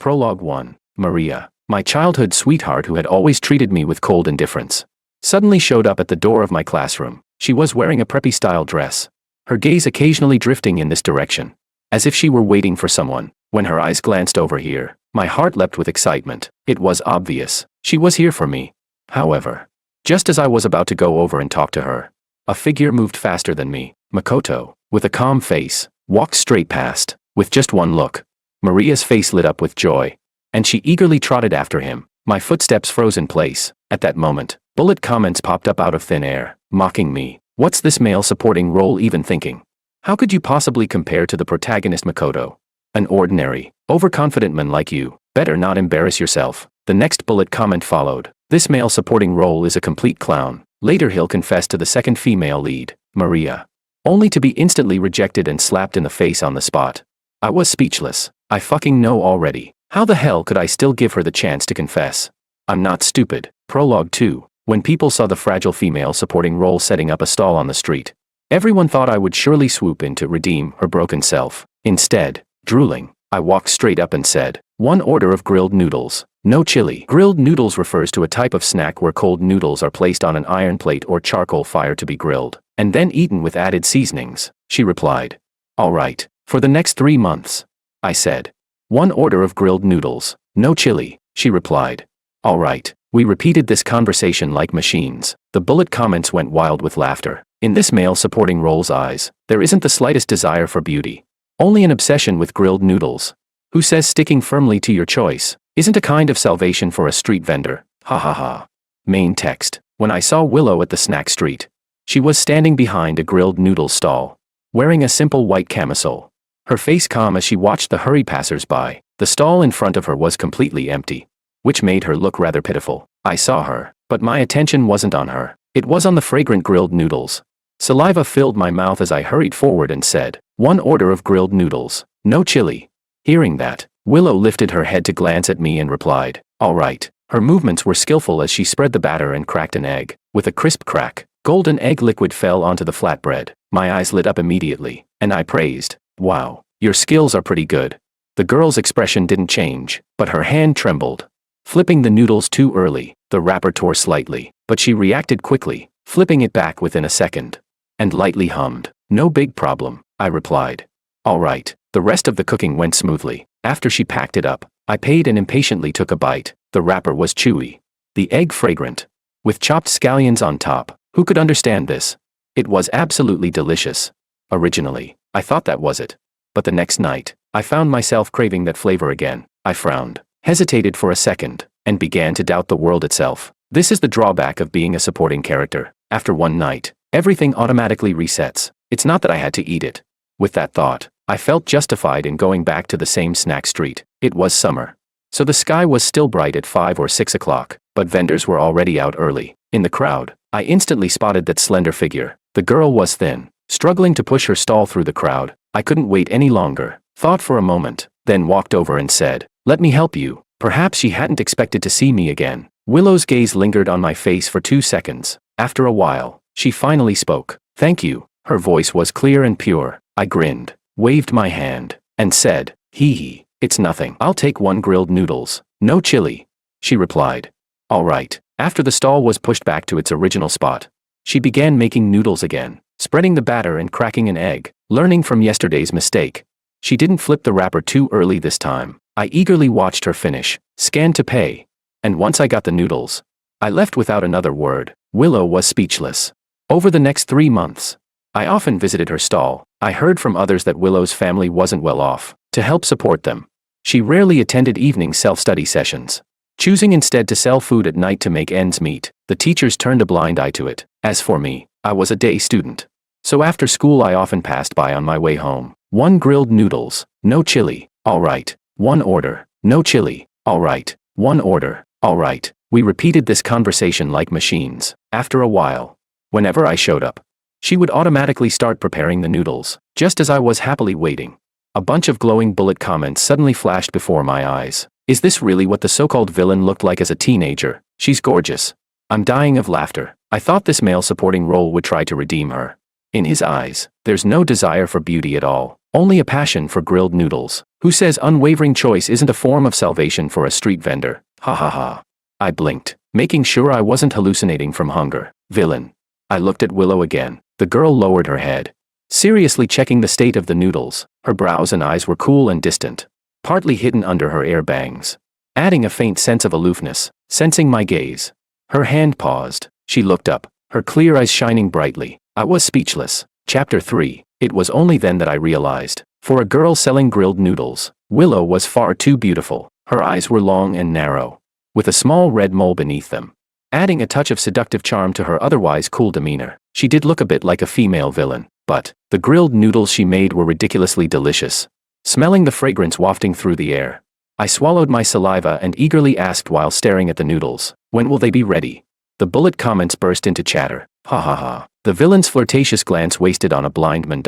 Prologue 1. Maria, my childhood sweetheart who had always treated me with cold indifference, suddenly showed up at the door of my classroom. She was wearing a preppy-style dress, her gaze occasionally drifting in this direction, as if she were waiting for someone. When her eyes glanced over here, my heart leapt with excitement. It was obvious. She was here for me. However, just as I was about to go over and talk to her, a figure moved faster than me. Makoto, with a calm face, walked straight past. With just one look, Maria's face lit up with joy, and she eagerly trotted after him. My footsteps froze in place. At that moment, bullet comments popped up out of thin air, mocking me. What's this male supporting role even thinking? How could you possibly compare to the protagonist Makoto? An ordinary, overconfident man like you. Better not embarrass yourself. The next bullet comment followed. This male supporting role is a complete clown. Later he'll confess to the second female lead, Maria, only to be instantly rejected and slapped in the face on the spot. I was speechless. I fucking know already. How the hell could I still give her the chance to confess? I'm not stupid. Prologue 2. When people saw the fragile female supporting role setting up a stall on the street, everyone thought I would surely swoop in to redeem her broken self. Instead, drooling, I walked straight up and said, "1 order of grilled noodles, no chili." Grilled noodles refers to a type of snack where cold noodles are placed on an iron plate or charcoal fire to be grilled, and then eaten with added seasonings. She replied, "All right, for the next 3 months." I said, "1 order of grilled noodles, no chili." She replied, "All right." We repeated this conversation like machines. The bullet comments went wild with laughter. In this male supporting role's eyes, there isn't the slightest desire for beauty, only an obsession with grilled noodles. Who says sticking firmly to your choice isn't a kind of salvation for a street vendor? Ha ha ha. Main text. When I saw Willow at the snack street, she was standing behind a grilled noodles stall, wearing a simple white camisole, her face calm as she watched the hurried passers-by. The stall in front of her was completely empty, which made her look rather pitiful. I saw her, but my attention wasn't on her. It was on the fragrant grilled noodles. Saliva filled my mouth as I hurried forward and said, "1 order of grilled noodles, no chili." Hearing that, Willow lifted her head to glance at me and replied, "All right." Her movements were skillful as she spread the batter and cracked an egg. With a crisp crack, golden egg liquid fell onto the flatbread. My eyes lit up immediately, and I praised, "Wow, your skills are pretty good." The girl's expression didn't change, but her hand trembled. Flipping the noodles too early, the wrapper tore slightly, but she reacted quickly, flipping it back within a second, and lightly hummed, "No big problem," I replied. "All right." The rest of the cooking went smoothly. After she packed it up, I paid and impatiently took a bite. The wrapper was chewy, the egg fragrant, with chopped scallions on top. Who could understand this? It was absolutely delicious. Originally, I thought that was it. But the next night, I found myself craving that flavor again. I frowned, hesitated for a second, and began to doubt the world itself. This is the drawback of being a supporting character. After one night, everything automatically resets. It's not that I had to eat it. With that thought, I felt justified in going back to the same snack street. It was summer, so the sky was still bright at 5 or 6 o'clock, but vendors were already out early. In the crowd, I instantly spotted that slender figure. The girl was thin, struggling to push her stall through the crowd. I couldn't wait any longer, thought for a moment, then walked over and said, "Let me help you." Perhaps she hadn't expected to see me again. Willow's gaze lingered on my face for 2 seconds. After a while, she finally spoke. "Thank you." Her voice was clear and pure. I grinned, waved my hand, and said, "Hee hee, it's nothing. I'll take 1 grilled noodles, no chili." She replied, "All right." After the stall was pushed back to its original spot, she began making noodles again, spreading the batter and cracking an egg, learning from yesterday's mistake. She didn't flip the wrapper too early this time. I eagerly watched her finish, scanned to pay, and once I got the noodles, I left without another word. Willow was speechless. Over the next 3 months, I often visited her stall. I heard from others that Willow's family wasn't well off. To help support them, she rarely attended evening self-study sessions, choosing instead to sell food at night to make ends meet. The teachers turned a blind eye to it. As for me, I was a day student, so after school I often passed by on my way home. 1 grilled noodles, no chili. All right. 1 order, no chili. All right. 1 order. All right. We repeated this conversation like machines. After a while, whenever I showed up, she would automatically start preparing the noodles. Just as I was happily waiting, a bunch of glowing bullet comments suddenly flashed before my eyes. Is this really what the so-called villain looked like as a teenager? She's gorgeous. I'm dying of laughter. I thought this male supporting role would try to redeem her. In his eyes, there's no desire for beauty at all, only a passion for grilled noodles. Who says unwavering choice isn't a form of salvation for a street vendor? Ha ha ha. I blinked, making sure I wasn't hallucinating from hunger. Villain. I looked at Willow again. The girl lowered her head, seriously checking the state of the noodles. Her brows and eyes were cool and distant, partly hidden under her air bangs, adding a faint sense of aloofness. Sensing my gaze, her hand paused. She looked up, her clear eyes shining brightly. I was speechless. Chapter 3. It was only then that I realized, for a girl selling grilled noodles, Willow was far too beautiful. Her eyes were long and narrow, with a small red mole beneath them, adding a touch of seductive charm to her otherwise cool demeanor. She did look a bit like a female villain, but the grilled noodles she made were ridiculously delicious. Smelling the fragrance wafting through the air, I swallowed my saliva and eagerly asked while staring at the noodles, "When will they be ready?" The bullet comments burst into chatter. Ha ha ha. The villain's flirtatious glance wasted on a blind man.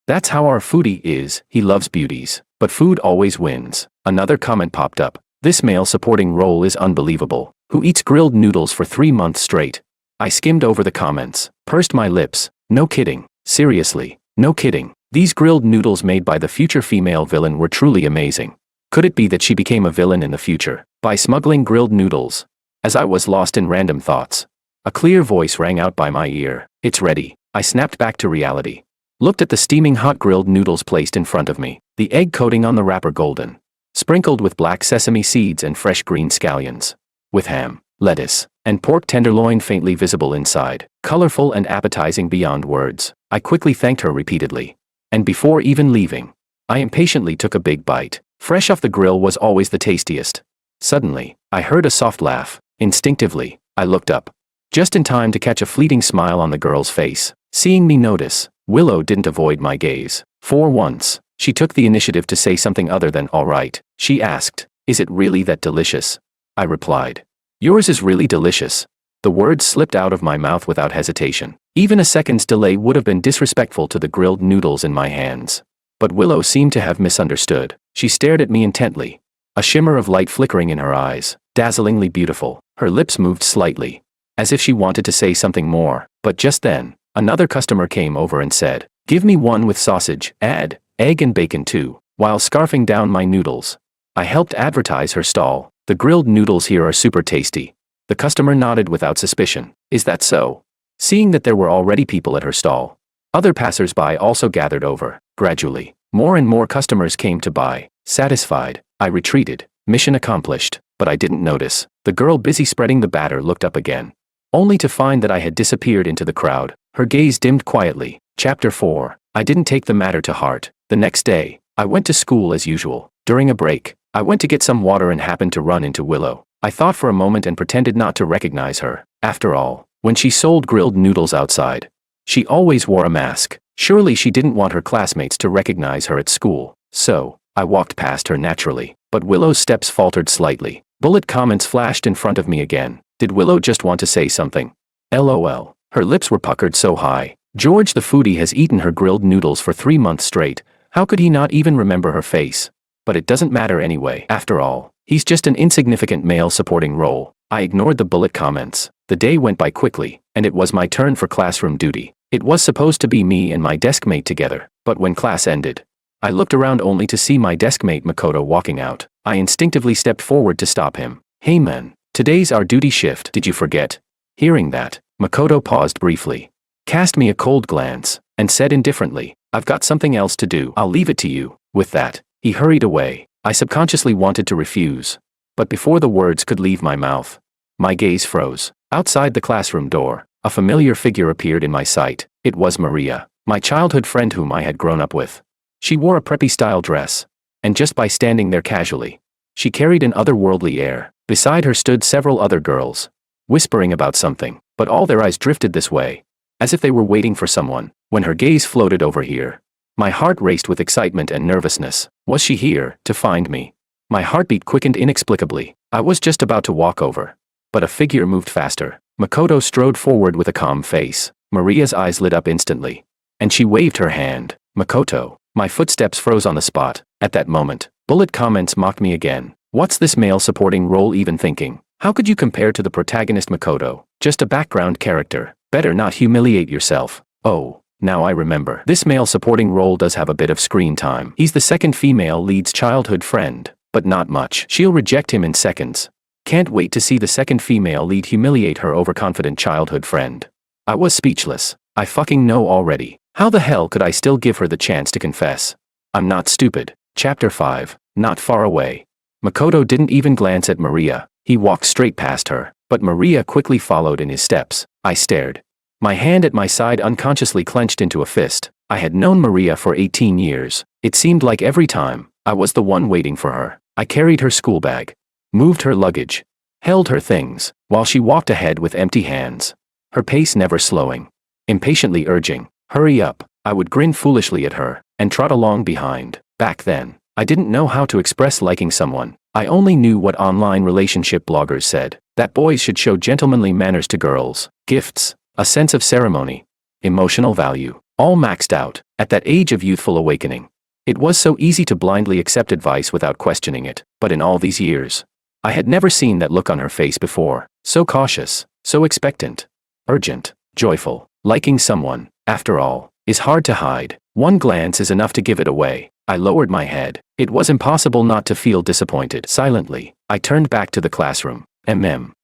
That's how our foodie is, he loves beauties, but food always wins. Another comment popped up. This male supporting role is unbelievable. Who eats grilled noodles for 3 months straight? I skimmed over the comments, pursed my lips. No kidding. Seriously, no kidding. These grilled noodles made by the future female villain were truly amazing. Could it be that she became a villain in the future by smuggling grilled noodles? As I was lost in random thoughts, a clear voice rang out by my ear. It's ready. I snapped back to reality, looked at the steaming hot grilled noodles placed in front of me, the egg coating on the wrapper golden, sprinkled with black sesame seeds and fresh green scallions, with ham, lettuce, and pork tenderloin faintly visible inside, colorful and appetizing beyond words. I quickly thanked her repeatedly, and before even leaving, I impatiently took a big bite. Fresh off the grill was always the tastiest. Suddenly, I heard a soft laugh. Instinctively, I looked up, just in time to catch a fleeting smile on the girl's face. Seeing me notice, Willow didn't avoid my gaze. For once, she took the initiative to say something other than all right. She asked, "Is it really that delicious?" I replied, "Yours is really delicious." The words slipped out of my mouth without hesitation. Even a second's delay would have been disrespectful to the grilled noodles in my hands. But Willow seemed to have misunderstood. She stared at me intently, a shimmer of light flickering in her eyes, dazzlingly beautiful. Her lips moved slightly, as if she wanted to say something more, but just then, another customer came over and said, "Give me one with sausage, add egg and bacon too," while scarfing down my noodles. I helped advertise her stall. "The grilled noodles here are super tasty." The customer nodded without suspicion. "Is that so?" Seeing that there were already people at her stall, other passers-by also gathered over. Gradually, more and more customers came to buy. Satisfied, I retreated. Mission accomplished. But I didn't notice. The girl busy spreading the batter looked up again, only to find that I had disappeared into the crowd. Her gaze dimmed quietly. Chapter 4. I didn't take the matter to heart. The next day, I went to school as usual. During a break, I went to get some water and happened to run into Willow. I thought for a moment and pretended not to recognize her. After all, when she sold grilled noodles outside, she always wore a mask. Surely she didn't want her classmates to recognize her at school. So, I walked past her naturally. But Willow's steps faltered slightly. Bullet comments flashed in front of me again. Did Willow just want to say something? LOL. Her lips were puckered so high. George the foodie has eaten her grilled noodles for 3 months straight. How could he not even remember her face? But it doesn't matter anyway. After all, he's just an insignificant male supporting role. I ignored the bullet comments. The day went by quickly, and it was my turn for classroom duty. It was supposed to be me and my desk mate together, but when class ended, I looked around only to see my desk mate Makoto walking out. I instinctively stepped forward to stop him. "Hey man, today's our duty shift, did you forget?" Hearing that, Makoto paused briefly, cast me a cold glance, and said indifferently, "I've got something else to do. I'll leave it to you." With that, he hurried away. I subconsciously wanted to refuse, but before the words could leave my mouth, my gaze froze. Outside the classroom door, a familiar figure appeared in my sight. It was Maria, my childhood friend whom I had grown up with. She wore a preppy-style dress, and just by standing there casually, she carried an otherworldly air. Beside her stood several other girls, whispering about something, but all their eyes drifted this way, as if they were waiting for someone. When her gaze floated over here, my heart raced with excitement and nervousness. Was she here to find me? My heartbeat quickened inexplicably. I was just about to walk over, but a figure moved faster. Makoto strode forward with a calm face. Maria's eyes lit up instantly, and she waved her hand. "Makoto." My footsteps froze on the spot. At that moment, bullet comments mocked me again. What's this male supporting role even thinking? How could you compare to the protagonist Makoto? Just a background character. Better not humiliate yourself. Oh, Now I remember. This male supporting role does have a bit of screen time. He's the second female lead's childhood friend, but not much. She'll reject him in seconds. Can't wait to see the second female lead humiliate her overconfident childhood friend. I was speechless. I fucking know already. How the hell could I still give her the chance to confess? I'm not stupid. Chapter 5. Not far away. Makoto didn't even glance at Maria. He walked straight past her, but Maria quickly followed in his steps. I stared. My hand at my side unconsciously clenched into a fist. I had known Maria for 18 years. It seemed like every time, I was the one waiting for her. I carried her school bag, moved her luggage, held her things, while she walked ahead with empty hands. Her pace never slowing. Impatiently urging, "Hurry up." I would grin foolishly at her, and trot along behind. Back then, I didn't know how to express liking someone. I only knew what online relationship bloggers said, that boys should show gentlemanly manners to girls, gifts, a sense of ceremony, emotional value, all maxed out, at that age of youthful awakening. It was so easy to blindly accept advice without questioning it, but in all these years, I had never seen that look on her face before, so cautious, so expectant, urgent, joyful. Liking someone, after all, is hard to hide. One glance is enough to give it away. I lowered my head. It was impossible not to feel disappointed. Silently, I turned back to the classroom.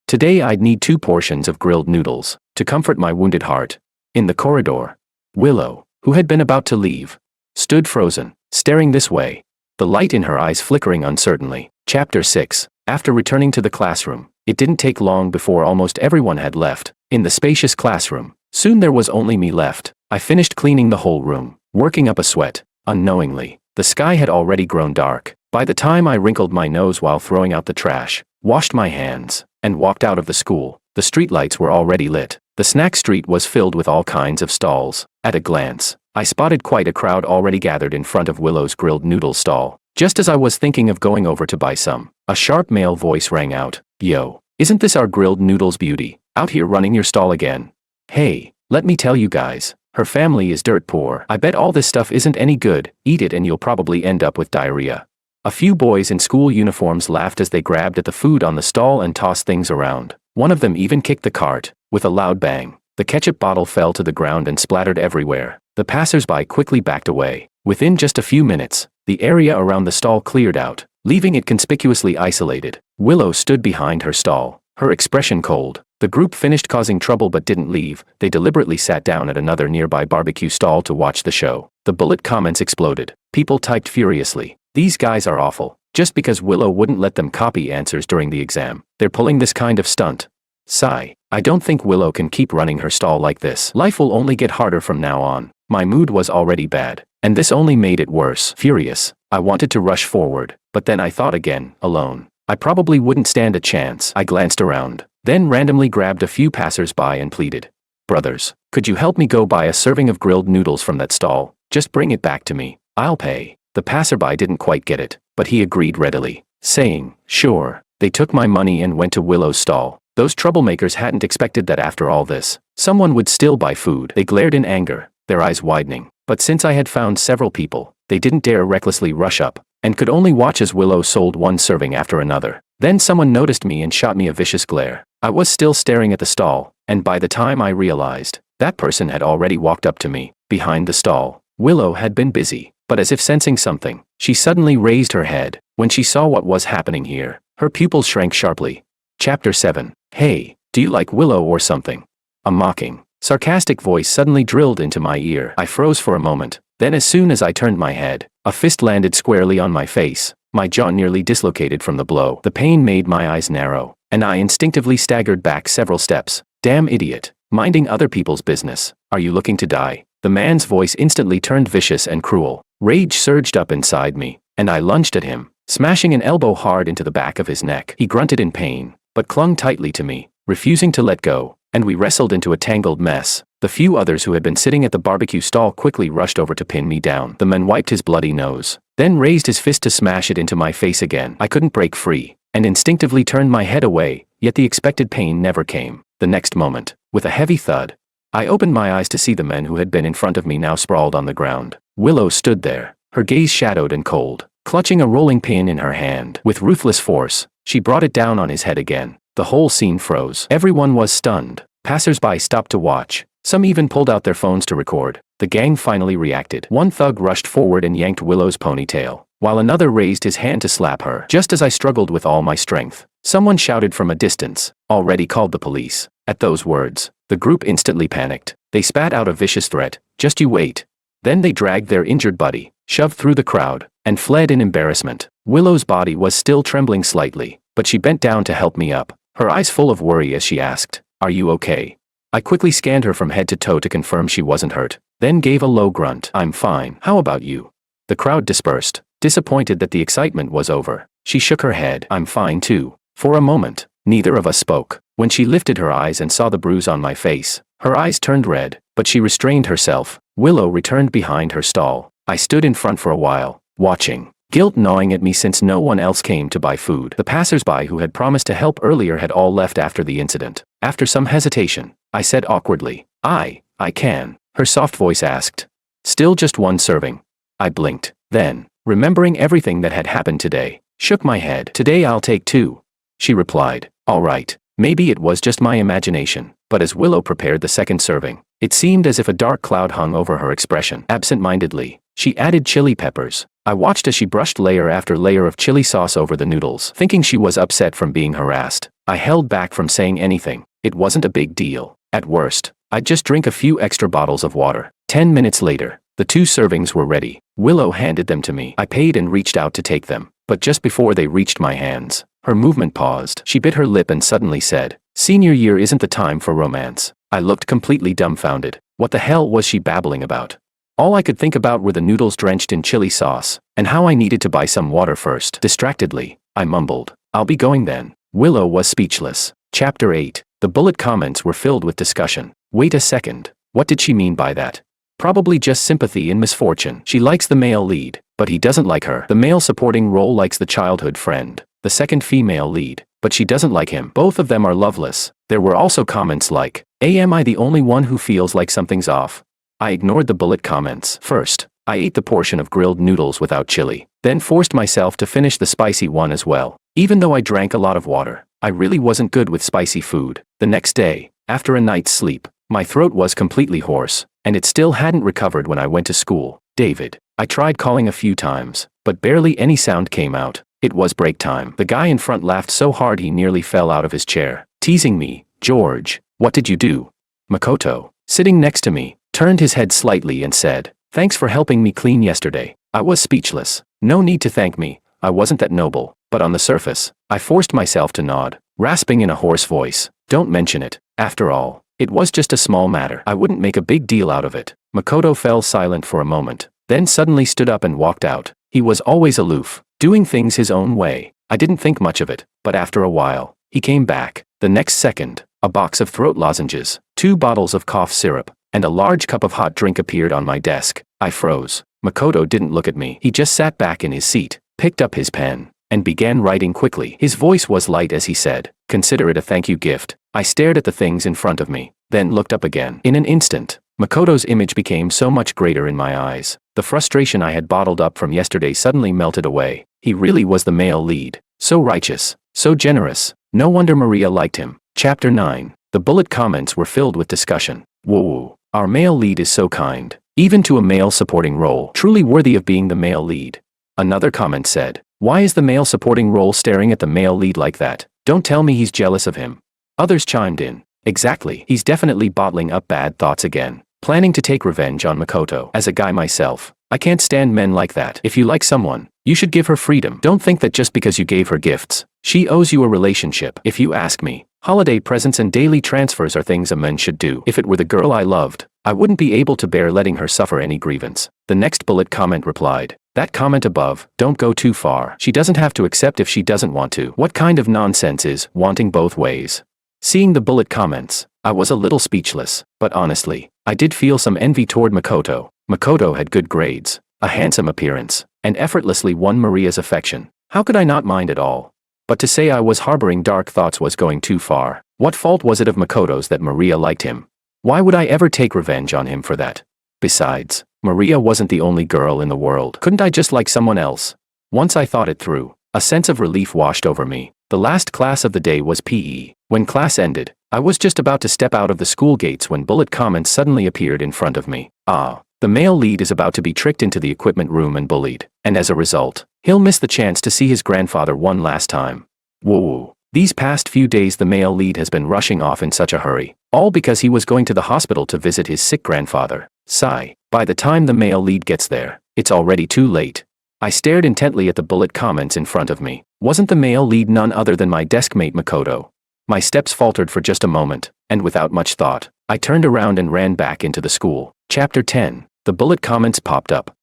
Today I'd need 2 portions of grilled noodles to comfort my wounded heart. In the corridor, Willow, who had been about to leave, stood frozen, staring this way, the light in her eyes flickering uncertainly. Chapter 6. After returning to the classroom, it didn't take long before almost everyone had left. In the spacious classroom, soon there was only me left. I finished cleaning the whole room, working up a sweat. Unknowingly, the sky had already grown dark. By the time I wrinkled my nose while throwing out the trash, washed my hands, and walked out of the school, the streetlights were already lit. The snack street was filled with all kinds of stalls. At a glance, I spotted quite a crowd already gathered in front of Willow's grilled noodle stall. Just as I was thinking of going over to buy some, a sharp male voice rang out. "Yo, isn't this our grilled noodles beauty, out here running your stall again? Hey, let me tell you guys, her family is dirt poor. I bet all this stuff isn't any good. Eat it and you'll probably end up with diarrhea." A few boys in school uniforms laughed as they grabbed at the food on the stall and tossed things around. One of them even kicked the cart. With a loud bang, the ketchup bottle fell to the ground and splattered everywhere. The passers-by quickly backed away. Within just a few minutes, the area around the stall cleared out, leaving it conspicuously isolated. Willow stood behind her stall, her expression cold. The group finished causing trouble but didn't leave. They deliberately sat down at another nearby barbecue stall to watch the show. The bullet comments exploded. People typed furiously. "These guys are awful. Just because Willow wouldn't let them copy answers during the exam, they're pulling this kind of stunt." Sigh. I don't think Willow can keep running her stall like this. Life will only get harder from now on. My mood was already bad, and this only made it worse. Furious, I wanted to rush forward, but then I thought again, alone, I probably wouldn't stand a chance. I glanced around, then randomly grabbed a few passers-by and pleaded. "Brothers, could you help me go buy a serving of grilled noodles from that stall? Just bring it back to me. I'll pay." The passerby didn't quite get it, but he agreed readily, saying, "Sure." They took my money and went to Willow's stall. Those troublemakers hadn't expected that after all this, someone would still buy food. They glared in anger, their eyes widening. But since I had found several people, they didn't dare recklessly rush up, and could only watch as Willow sold one serving after another. Then someone noticed me and shot me a vicious glare. I was still staring at the stall, and by the time I realized, that person had already walked up to me. Behind the stall, Willow had been busy, but as if sensing something, she suddenly raised her head. When she saw what was happening here, her pupils shrank sharply. Chapter 7. "Hey, do you like Willow or something?" A mocking, sarcastic voice suddenly drilled into my ear. I froze for a moment. Then as soon as I turned my head, a fist landed squarely on my face. My jaw nearly dislocated from the blow. The pain made my eyes narrow, and I instinctively staggered back several steps. "Damn idiot, minding other people's business. Are you looking to die?" The man's voice instantly turned vicious and cruel. Rage surged up inside me, and I lunged at him, smashing an elbow hard into the back of his neck. He grunted in pain, but clung tightly to me, refusing to let go, and we wrestled into a tangled mess. The few others who had been sitting at the barbecue stall quickly rushed over to pin me down. The man wiped his bloody nose, then raised his fist to smash it into my face again. I couldn't break free, and instinctively turned my head away, yet the expected pain never came. The next moment, with a heavy thud, I opened my eyes to see the men who had been in front of me now sprawled on the ground. Willow stood there, her gaze shadowed and cold, clutching a rolling pin in her hand. With ruthless force, she brought it down on his head again. The whole scene froze. Everyone was stunned. Passers-by stopped to watch, Some even pulled out their phones to record. The gang finally reacted. One thug rushed forward and yanked Willow's ponytail, while another raised his hand to slap her. Just as I struggled with all my strength, someone shouted from a distance, "Already called the police." At those words, the group instantly panicked. They spat out a vicious threat, "Just you wait." Then they dragged their injured buddy, shoved through the crowd, and fled in embarrassment. Willow's body was still trembling slightly, but she bent down to help me up, her eyes full of worry as she asked, "Are you okay?" I quickly scanned her from head to toe to confirm she wasn't hurt, then gave a low grunt. "I'm fine. How about you?" The crowd dispersed, disappointed that the excitement was over. She shook her head. "I'm fine too." For a moment, neither of us spoke. When she lifted her eyes and saw the bruise on my face, her eyes turned red, but she restrained herself. Willow returned behind her stall. I stood in front for a while, watching, guilt gnawing at me since no one else came to buy food. The passers-by who had promised to help earlier had all left after the incident. After some hesitation, I said awkwardly, I can." Her soft voice asked, "Still just one serving?" I blinked, then, remembering everything that had happened today, shook my head. "Today I'll take 2. She replied, "All right." Maybe it was just my imagination, but as Willow prepared the second serving, it seemed as if a dark cloud hung over her expression. Absent-mindedly, she added chili peppers. I watched as she brushed layer after layer of chili sauce over the noodles. Thinking she was upset from being harassed, I held back from saying anything. It wasn't a big deal. At worst, I'd just drink a few extra bottles of water. 10 minutes later, the 2 servings were ready. Willow handed them to me. I paid and reached out to take them, but just before they reached my hands, her movement paused. She bit her lip and suddenly said, "Senior year isn't the time for romance." I looked completely dumbfounded. What the hell was she babbling about? All I could think about were the noodles drenched in chili sauce, and how I needed to buy some water first. Distractedly, I mumbled, "I'll be going then." Willow was speechless. Chapter 8. The bullet comments were filled with discussion. Wait a second. What did she mean by that? Probably just sympathy in misfortune. She likes the male lead, but he doesn't like her. The male supporting role likes the childhood friend, the second female lead, but she doesn't like him. Both of them are loveless. There were also comments like, "Am I the only one who feels like something's off?" I ignored the bullet comments. First, I ate the portion of grilled noodles without chili, then forced myself to finish the spicy one as well. Even though I drank a lot of water, I really wasn't good with spicy food. The next day, after a night's sleep, my throat was completely hoarse, and it still hadn't recovered when I went to school. "David." I tried calling a few times, but barely any sound came out. It was break time. The guy in front laughed so hard he nearly fell out of his chair, teasing me. "George, what did you do?" Makoto, sitting next to me, turned his head slightly and said, "Thanks for helping me clean yesterday." I was speechless. No need to thank me. I wasn't that noble. But on the surface, I forced myself to nod, rasping in a hoarse voice, "Don't mention it. After all, it was just a small matter. I wouldn't make a big deal out of it." Makoto fell silent for a moment, then suddenly stood up and walked out. He was always aloof, doing things his own way. I didn't think much of it, but after a while, he came back. The next second, a box of throat lozenges, 2 bottles of cough syrup, and a large cup of hot drink appeared on my desk. I froze. Makoto didn't look at me. He just sat back in his seat, picked up his pen, and began writing quickly. His voice was light as he said, "Consider it a thank you gift." I stared at the things in front of me, then looked up again. In an instant, Makoto's image became so much greater in my eyes. The frustration I had bottled up from yesterday suddenly melted away. He really was the male lead. So righteous, so generous. No wonder Maria liked him. Chapter 9. The bullet comments were filled with discussion. "Whoa, our male lead is so kind. Even to a male supporting role. Truly worthy of being the male lead." Another comment said, "Why is the male supporting role staring at the male lead like that? Don't tell me he's jealous of him." Others chimed in, "Exactly. He's definitely bottling up bad thoughts again. Planning to take revenge on Makoto." As a guy myself, I can't stand men like that. If you like someone, you should give her freedom. Don't think that just because you gave her gifts, she owes you a relationship. If you ask me, holiday presents and daily transfers are things a man should do. If it were the girl I loved, I wouldn't be able to bear letting her suffer any grievance. The next bullet comment replied, "That comment above, don't go too far. She doesn't have to accept if she doesn't want to." What kind of nonsense is wanting both ways? Seeing the bullet comments, I was a little speechless, but honestly, I did feel some envy toward Makoto. Makoto had good grades, a handsome appearance, and effortlessly won Maria's affection. How could I not mind at all? But to say I was harboring dark thoughts was going too far. What fault was it of Makoto's that Maria liked him? Why would I ever take revenge on him for that? Besides, Maria wasn't the only girl in the world. Couldn't I just like someone else? Once I thought it through, a sense of relief washed over me. The last class of the day was PE. When class ended, I was just about to step out of the school gates when Bullet Comments suddenly appeared in front of me. The male lead is about to be tricked into the equipment room and bullied, and as a result, he'll miss the chance to see his grandfather one last time. Whoa. These past few days the male lead has been rushing off in such a hurry, all because he was going to the hospital to visit his sick grandfather. Sigh. By the time the male lead gets there, it's already too late. I stared intently at the Bullet Comments in front of me. Wasn't the male lead none other than my deskmate Makoto? My steps faltered for just a moment, and without much thought, I turned around and ran back into the school. Chapter 10. The Bullet Comments popped up.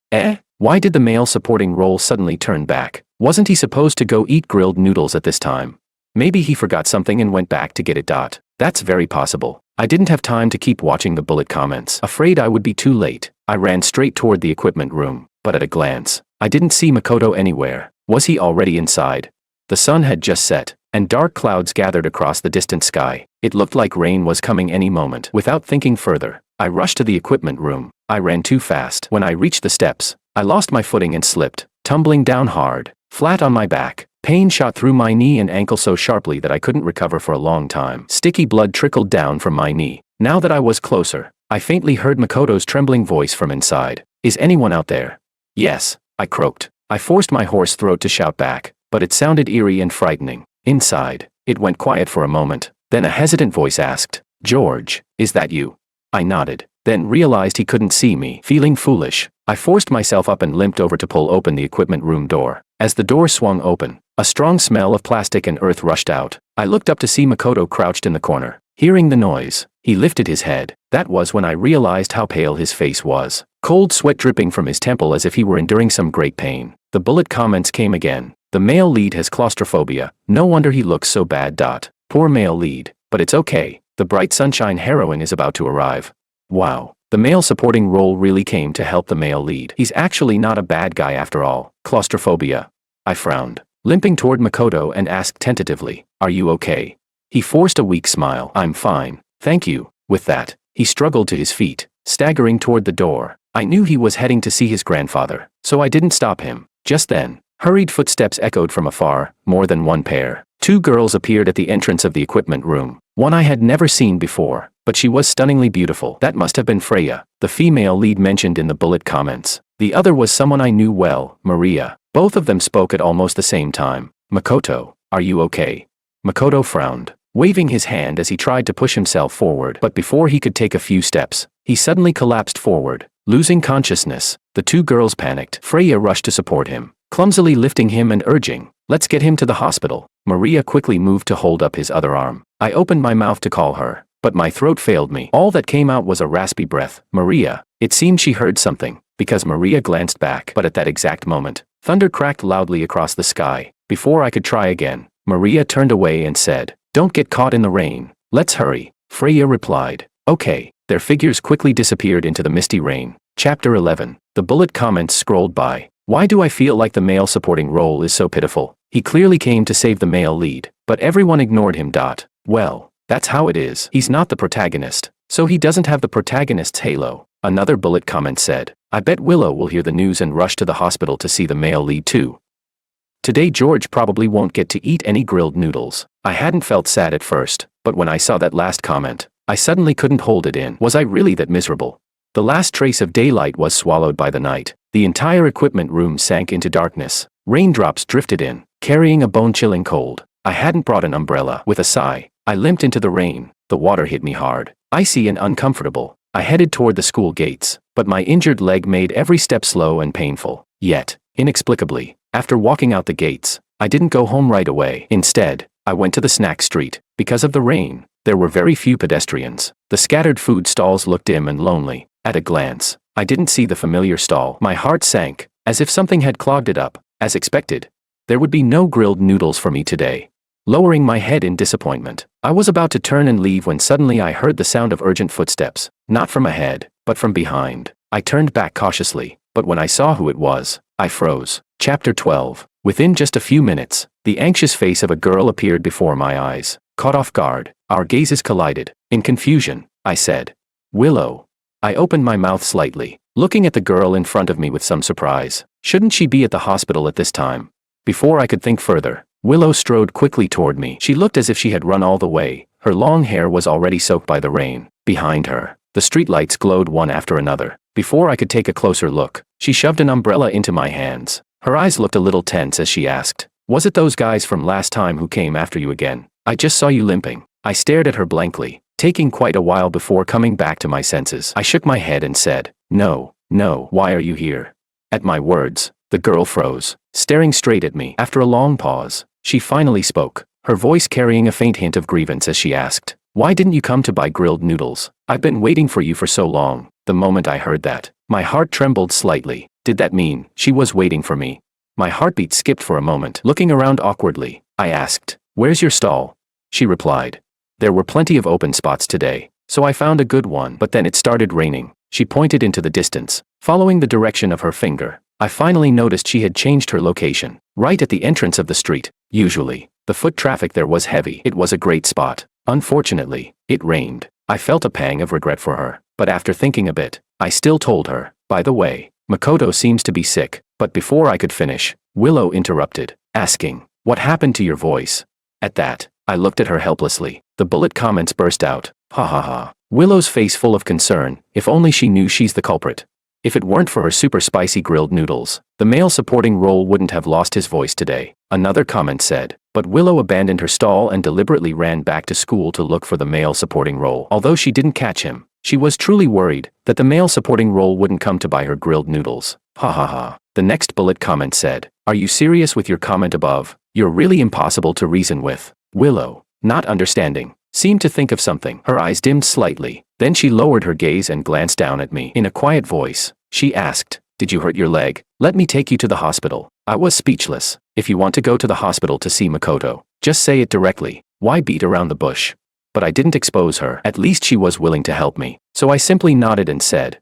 Why did the male supporting role suddenly turn back? Wasn't he supposed to go eat grilled noodles at this time? Maybe he forgot something and went back to get it. That's very possible. I didn't have time to keep watching the Bullet Comments. Afraid I would be too late, I ran straight toward the equipment room, but at a glance, I didn't see Makoto anywhere. Was he already inside? The sun had just set, and dark clouds gathered across the distant sky. It looked like rain was coming any moment. Without thinking further, I rushed to the equipment room. I ran too fast. When I reached the steps, I lost my footing and slipped, tumbling down hard, flat on my back. Pain shot through my knee and ankle so sharply that I couldn't recover for a long time. Sticky blood trickled down from my knee. Now that I was closer, I faintly heard Makoto's trembling voice from inside. Is anyone out there? Yes, I croaked. I forced my hoarse throat to shout back, but it sounded eerie and frightening. Inside, it went quiet for a moment. Then a hesitant voice asked, George, is that you? I nodded, then realized he couldn't see me. Feeling foolish, I forced myself up and limped over to pull open the equipment room door. As the door swung open, a strong smell of plastic and earth rushed out. I looked up to see Makoto crouched in the corner. Hearing the noise, he lifted his head. That was when I realized how pale his face was. Cold sweat dripping from his temple as if he were enduring some great pain. The Bullet Comments came again. The male lead has claustrophobia. No wonder he looks so bad. Poor male lead. But it's okay. The bright sunshine heroine is about to arrive. Wow. The male supporting role really came to help the male lead. He's actually not a bad guy after all. Claustrophobia. I frowned, limping toward Makoto and asked tentatively, are you okay? He forced a weak smile. I'm fine, thank you. With that, he struggled to his feet, staggering toward the door. I knew he was heading to see his grandfather, so I didn't stop him. Just then, hurried footsteps echoed from afar, more than one pair. Two girls appeared at the entrance of the equipment room. One I had never seen before, but she was stunningly beautiful. That must have been Freya, the female lead mentioned in the Bullet Comments. The other was someone I knew well, Maria. Both of them spoke at almost the same time. Makoto, are you okay? Makoto frowned, waving his hand as he tried to push himself forward. But before he could take a few steps, he suddenly collapsed forward, losing consciousness. The two girls panicked. Freya rushed to support him, clumsily lifting him and urging, let's get him to the hospital. Maria quickly moved to hold up his other arm. I opened my mouth to call her, but my throat failed me. All that came out was a raspy breath. Maria. It seemed she heard something, because Maria glanced back. But at that exact moment, thunder cracked loudly across the sky. Before I could try again, Maria turned away and said, don't get caught in the rain. Let's hurry. Freya replied, okay. Their figures quickly disappeared into the misty rain. Chapter 11. The Bullet Comments scrolled by. Why do I feel like the male supporting role is so pitiful? He clearly came to save the male lead, but everyone ignored him. Well, that's how it is. He's not the protagonist, so he doesn't have the protagonist's halo. Another Bullet Comment said, I bet Willow will hear the news and rush to the hospital to see the male lead too. Today George probably won't get to eat any grilled noodles. I hadn't felt sad at first, but when I saw that last comment, I suddenly couldn't hold it in. Was I really that miserable? The last trace of daylight was swallowed by the night. The entire equipment room sank into darkness. Raindrops drifted in, carrying a bone-chilling cold. I hadn't brought an umbrella. With a sigh, I limped into the rain. The water hit me hard, icy and uncomfortable. I headed toward the school gates, but my injured leg made every step slow and painful. Yet, inexplicably, after walking out the gates, I didn't go home right away. Instead, I went to the snack street. Because of the rain, there were very few pedestrians. The scattered food stalls looked dim and lonely. At a glance, I didn't see the familiar stall. My heart sank, as if something had clogged it up. As expected, there would be no grilled noodles for me today. Lowering my head in disappointment, I was about to turn and leave when suddenly I heard the sound of urgent footsteps, not from ahead, but from behind. I turned back cautiously, but when I saw who it was, I froze. Chapter 12. Within just a few minutes, the anxious face of a girl appeared before my eyes. Caught off guard, our gazes collided. In confusion, I said, Willow. I opened my mouth slightly, looking at the girl in front of me with some surprise. Shouldn't she be at the hospital at this time? Before I could think further, Willow strode quickly toward me. She looked as if she had run all the way, Her long hair was already soaked by the rain. Behind her, the streetlights glowed one after another. Before I could take a closer look, she shoved an umbrella into my hands. Her eyes looked a little tense as she asked, "Was it those guys from last time who came after you again? I just saw you limping." I stared at her blankly, taking quite a while before coming back to my senses. I shook my head and said, "No, no, why are you here?" At my words, the girl froze, staring straight at me. After a long pause, she finally spoke, her voice carrying a faint hint of grievance as she asked, "Why didn't you come to buy grilled noodles? I've been waiting for you for so long." The moment I heard that, my heart trembled slightly. Did that mean she was waiting for me? My heartbeat skipped for a moment. Looking around awkwardly, I asked, "Where's your stall?" She replied, "There were plenty of open spots today, so I found a good one, but then it started raining." She pointed into the distance. Following the direction of her finger, I finally noticed she had changed her location, right at the entrance of the street. Usually, the foot traffic there was heavy. It was a great spot. Unfortunately, it rained. I felt a pang of regret for her, but after thinking a bit, I still told her, "By the way, Makoto seems to be sick." But before I could finish, Willow interrupted, asking, "What happened to your voice?" At that, I looked at her helplessly. The bullet comments burst out. Ha ha ha. Willow's face full of concern. If only she knew she's the culprit. If it weren't for her super spicy grilled noodles, the male supporting role wouldn't have lost his voice today. Another comment said, but Willow abandoned her stall and deliberately ran back to school to look for the male supporting role. Although she didn't catch him, she was truly worried that the male supporting role wouldn't come to buy her grilled noodles. Ha ha ha. The next bullet comment said, "Are you serious with your comment above? You're really impossible to reason with." Willow, not understanding, seemed to think of something. Her eyes dimmed slightly. Then she lowered her gaze and glanced down at me. In a quiet voice, she asked, "Did you hurt your leg? Let me take you to the hospital." I was speechless. If you want to go to the hospital to see Makoto, just say it directly. Why beat around the bush? But I didn't expose her. At least she was willing to help me. So I simply nodded and said,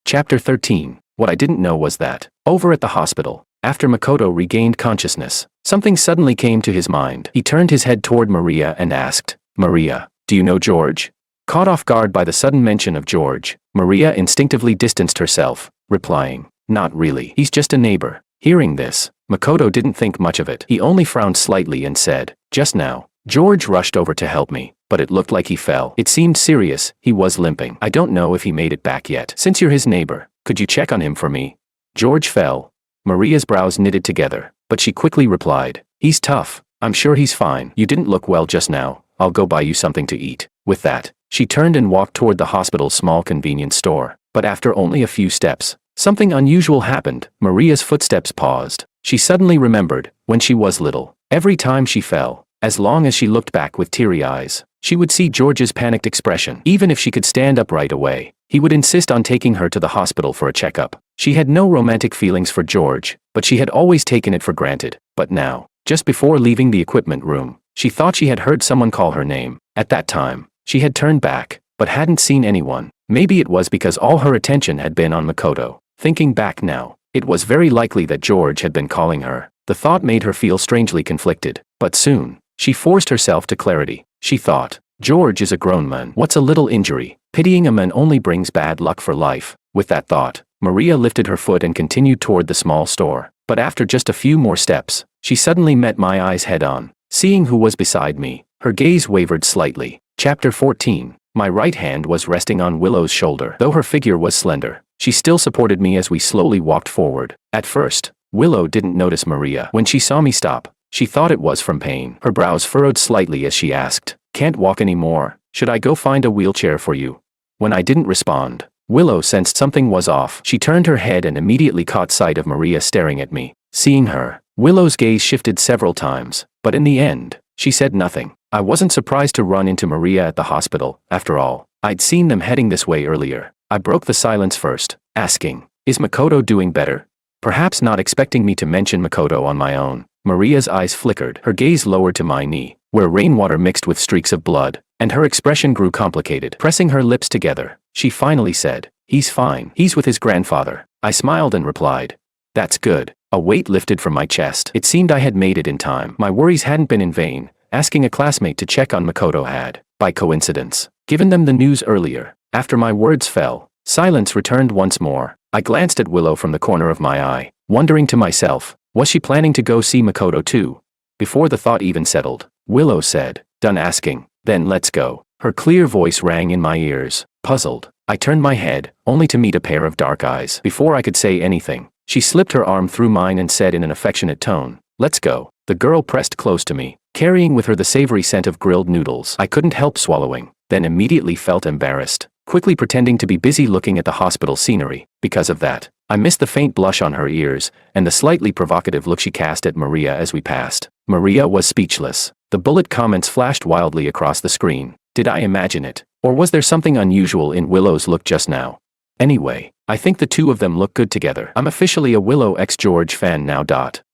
Chapter 13. What I didn't know was that, over at the hospital, after Makoto regained consciousness, something suddenly came to his mind. He turned his head toward Maria and asked, "Maria, do you know George?" Caught off guard by the sudden mention of George, Maria instinctively distanced herself, replying, "Not really. He's just a neighbor." Hearing this, Makoto didn't think much of it. He only frowned slightly and said, "Just now, George rushed over to help me, but it looked like he fell. It seemed serious. He was limping. I don't know if he made it back yet. Since you're his neighbor, could you check on him for me?" George fell. Maria's brows knitted together, but she quickly replied, "He's tough. I'm sure he's fine. You didn't look well just now. I'll go buy you something to eat." With that, she turned and walked toward the hospital's small convenience store. But after only a few steps, something unusual happened. Maria's footsteps paused. She suddenly remembered, when she was little, every time she fell, as long as she looked back with teary eyes, she would see George's panicked expression. Even if she could stand up right away, he would insist on taking her to the hospital for a checkup. She had no romantic feelings for George, but she had always taken it for granted. But now, just before leaving the equipment room, she thought she had heard someone call her name. At that time, she had turned back, but hadn't seen anyone. Maybe it was because all her attention had been on Makoto. Thinking back now, it was very likely that George had been calling her. The thought made her feel strangely conflicted, but soon, she forced herself to clarity. She thought, George is a grown man. What's a little injury? Pitying a man only brings bad luck for life. With that thought, Maria lifted her foot and continued toward the small store. But after just a few more steps, she suddenly met my eyes head on. Seeing who was beside me, her gaze wavered slightly. Chapter 14. My right hand was resting on Willow's shoulder. Though her figure was slender, she still supported me as we slowly walked forward. At first, Willow didn't notice Maria. When she saw me stop, she thought it was from pain. Her brows furrowed slightly as she asked, "Can't walk anymore? Should I go find a wheelchair for you?" When I didn't respond, Willow sensed something was off. She turned her head and immediately caught sight of Maria staring at me. Seeing her, Willow's gaze shifted several times, but in the end, she said nothing. I wasn't surprised to run into Maria at the hospital. After all, I'd seen them heading this way earlier. I broke the silence first, asking, "Is Makoto doing better?" Perhaps not expecting me to mention Makoto on my own, Maria's eyes flickered. Her gaze lowered to my knee, where rainwater mixed with streaks of blood, and her expression grew complicated. Pressing her lips together, she finally said, "He's fine. He's with his grandfather." I smiled and replied, "That's good." A weight lifted from my chest. It seemed I had made it in time. My worries hadn't been in vain. Asking a classmate to check on Makoto had, by coincidence, given them the news earlier. After my words fell, silence returned once more. I glanced at Willow from the corner of my eye, wondering to myself, was she planning to go see Makoto too? Before the thought even settled, Willow said, "Done asking. Then let's go. Her clear voice rang in my ears. Puzzled, I turned my head, only to meet a pair of dark eyes. Before I could say anything, she slipped her arm through mine and said in an affectionate tone, "Let's go." The girl pressed close to me, carrying with her the savory scent of grilled noodles. I couldn't help swallowing, then immediately felt embarrassed, quickly pretending to be busy looking at the hospital scenery. Because of that, I missed the faint blush on her ears and the slightly provocative look she cast at Maria as we passed. Maria was speechless. The bullet comments flashed wildly across the screen. Did I imagine it? Or was there something unusual in Willow's look just now? Anyway, I think the two of them look good together. I'm officially a Willow x George fan now.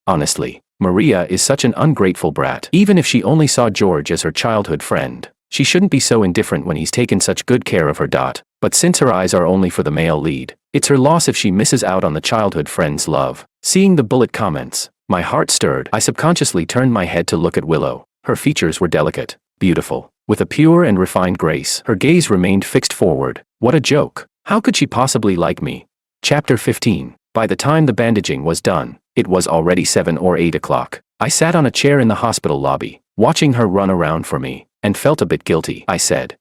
Honestly, Maria is such an ungrateful brat. Even if she only saw George as her childhood friend, she shouldn't be so indifferent when he's taken such good care of her. But since her eyes are only for the male lead, it's her loss if she misses out on the childhood friend's love. Seeing the bullet comments, my heart stirred. I subconsciously turned my head to look at Willow. Her features were delicate, beautiful, with a pure and refined grace. Her gaze remained fixed forward. What a joke. How could she possibly like me? Chapter 15. By the time the bandaging was done, it was already 7 or 8 o'clock. I sat on a chair in the hospital lobby, watching her run around for me, and felt a bit guilty. I said,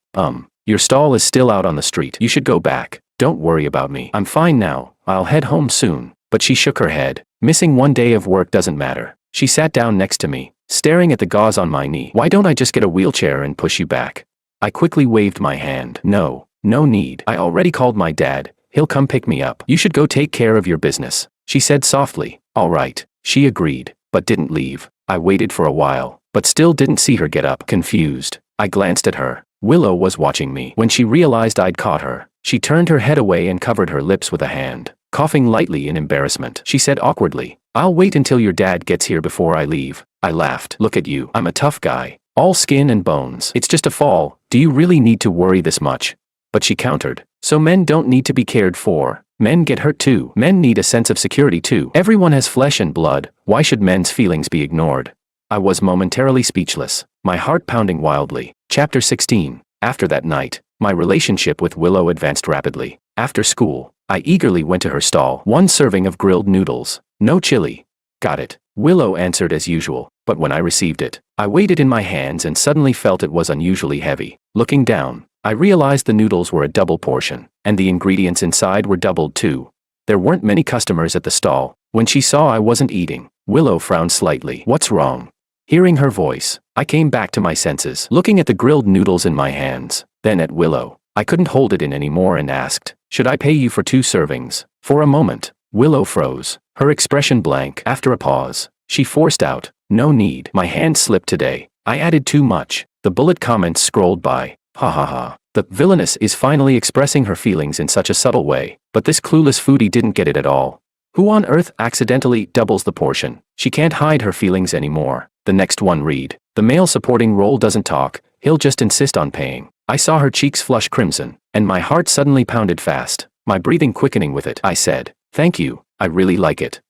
your stall is still out on the street. You should go back. Don't worry about me. I'm fine now. I'll head home soon. But she shook her head. Missing one day of work doesn't matter. She sat down next to me, staring at the gauze on my knee. Why don't I just get a wheelchair and push you back? I quickly waved my hand. No need. I already called my dad. He'll come pick me up. You should go take care of your business, she said softly. All right, she agreed, but didn't leave. I waited for a while, but still didn't see her get up. Confused, I glanced at her. Willow was watching me. When she realized I'd caught her, she turned her head away and covered her lips with a hand. Coughing lightly in embarrassment, she said awkwardly, "I'll wait until your dad gets here before I leave." I laughed. Look at you. I'm a tough guy. All skin and bones. It's just a fall. Do you really need to worry this much? But she countered, so men don't need to be cared for. Men get hurt too. Men need a sense of security too. Everyone has flesh and blood. Why should men's feelings be ignored? I was momentarily speechless, my heart pounding wildly. Chapter 16. After that night, my relationship with Willow advanced rapidly. After school, I eagerly went to her stall. 1 serving of grilled noodles. No chili. Got it. Willow answered as usual, but when I received it, I weighed it in my hands and suddenly felt it was unusually heavy. Looking down, I realized the noodles were a double portion, and the ingredients inside were doubled too. There weren't many customers at the stall. When she saw I wasn't eating, Willow frowned slightly. What's wrong? Hearing her voice, I came back to my senses, looking at the grilled noodles in my hands, then at Willow. I couldn't hold it in anymore and asked, "Should I pay you for 2 servings?" For a moment, Willow froze, her expression blank. After a pause, she forced out, "No need." My hand slipped today. I added too much. The bullet comments scrolled by. Ha ha ha. The villainess is finally expressing her feelings in such a subtle way, but this clueless foodie didn't get it at all. Who on earth accidentally doubles the portion? She can't hide her feelings anymore. The next one read, "The male supporting role doesn't talk, he'll just insist on paying." I saw her cheeks flush crimson, and my heart suddenly pounded fast, my breathing quickening with it. I said, "Thank you, I really like it."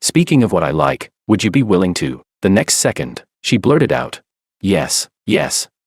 "Speaking of what I like, would you be willing to?" The next second, she blurted out, Yes,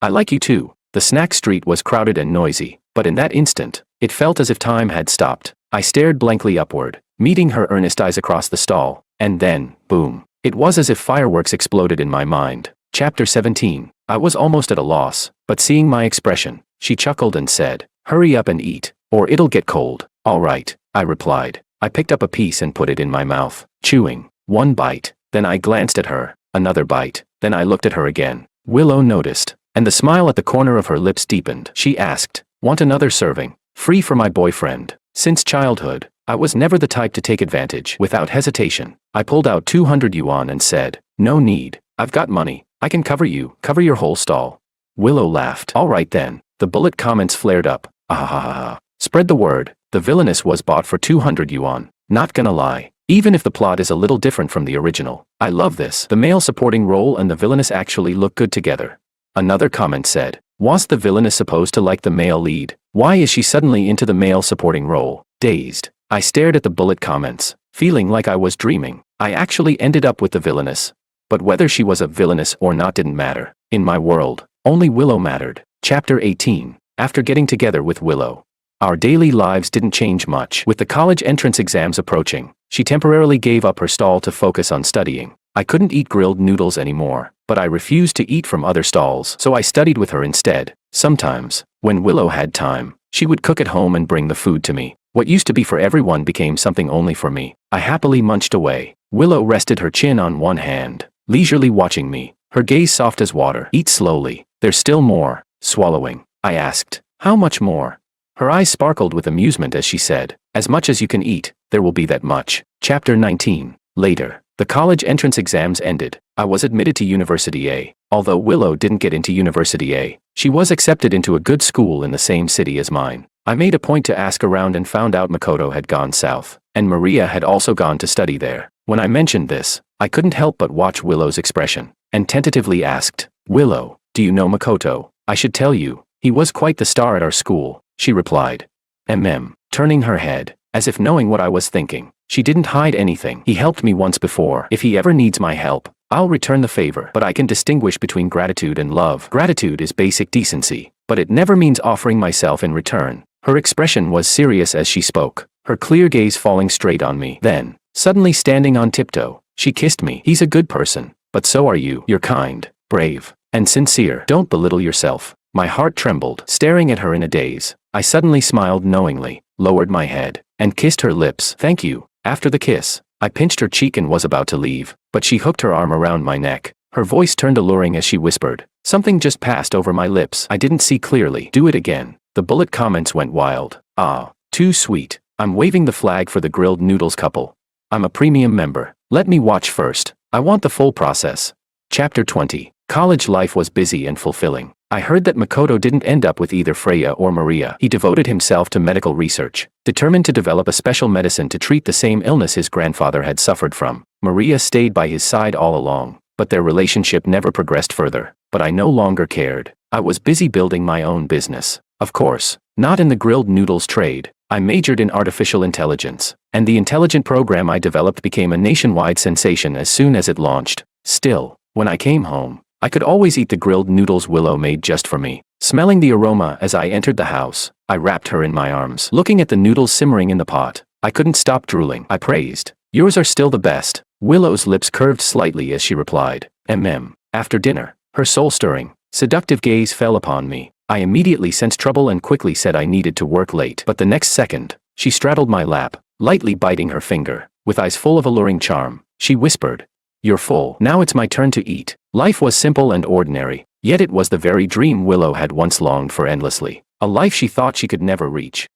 I like you too." The snack street was crowded and noisy, but in that instant, it felt as if time had stopped. I stared blankly upward, meeting her earnest eyes across the stall, and then, boom. It was as if fireworks exploded in my mind. Chapter 17. I was almost at a loss, but seeing my expression, she chuckled and said, "Hurry up and eat, or it'll get cold." "All right," I replied. I picked up a piece and put it in my mouth, chewing. 1 bite, then I glanced at her, another bite, then I looked at her again. Willow noticed, and the smile at the corner of her lips deepened. She asked, "Want another serving?" Free for my boyfriend. Since childhood, I was never the type to take advantage. Without hesitation, I pulled out 200 yuan and said, "No need, I've got money. I can cover your whole stall." Willow laughed. "All right then." The bullet comments flared up. "Ahahaha. Spread the word. The villainess was bought for 200 yuan. Not gonna lie, even if the plot is a little different from the original, I love this. The male supporting role and the villainess actually look good together." Another comment said, "Was the villainess supposed to like the male lead? Why is she suddenly into the male supporting role?" Dazed, I stared at the bullet comments, feeling like I was dreaming. I actually ended up with the villainess. But whether she was a villainess or not didn't matter. In my world, only Willow mattered. Chapter 18. After getting together with Willow, our daily lives didn't change much. With the college entrance exams approaching, she temporarily gave up her stall to focus on studying. I couldn't eat grilled noodles anymore, but I refused to eat from other stalls, so I studied with her instead. Sometimes, when Willow had time, she would cook at home and bring the food to me. What used to be for everyone became something only for me. I happily munched away. Willow rested her chin on one hand, leisurely watching me, her gaze soft as water. Eat slowly. There's still more. Swallowing. I asked, how much more? Her eyes sparkled with amusement as she said, as much as you can eat, there will be that much. Chapter 19. Later, the college entrance exams ended. I was admitted to University A. Although Willow didn't get into University A, she was accepted into a good school in the same city as mine. I made a point to ask around and found out Makoto had gone south, and Maria had also gone to study there. When I mentioned this, I couldn't help but watch Willow's expression, and tentatively asked, Willow, do you know Makoto? I should tell you, he was quite the star at our school, she replied. Turning her head, as if knowing what I was thinking. She didn't hide anything. He helped me once before. If he ever needs my help, I'll return the favor. But I can distinguish between gratitude and love. Gratitude is basic decency, but it never means offering myself in return. Her expression was serious as she spoke, her clear gaze falling straight on me. Then, suddenly standing on tiptoe, she kissed me. He's a good person, but so are you. You're kind, brave, and sincere. Don't belittle yourself. My heart trembled, staring at her in a daze. I suddenly smiled knowingly, lowered my head, and kissed her lips. Thank you. After the kiss, I pinched her cheek and was about to leave, but she hooked her arm around my neck. Her voice turned alluring as she whispered, something just passed over my lips. I didn't see clearly. Do it again. The bullet comments went wild. Ah, too sweet. I'm waving the flag for the grilled noodles couple. I'm a premium member. Let me watch first. I want the full process. Chapter 20. College life was busy and fulfilling. I heard that Makoto didn't end up with either Freya or Maria. He devoted himself to medical research, determined to develop a special medicine to treat the same illness his grandfather had suffered from. Maria stayed by his side all along, but their relationship never progressed further. But I no longer cared. I was busy building my own business. Of course, not in the grilled noodles trade. I majored in artificial intelligence, and the intelligent program I developed became a nationwide sensation as soon as it launched. Still, when I came home, I could always eat the grilled noodles Willow made just for me. Smelling the aroma as I entered the house, I wrapped her in my arms. Looking at the noodles simmering in the pot, I couldn't stop drooling. I praised, yours are still the best. Willow's lips curved slightly as she replied, After dinner, her soul-stirring, seductive gaze fell upon me. I immediately sensed trouble and quickly said I needed to work late. But the next second, she straddled my lap, lightly biting her finger. With eyes full of alluring charm, she whispered, you're full. Now it's my turn to eat. Life was simple and ordinary, yet it was the very dream Willow had once longed for endlessly. A life she thought she could never reach.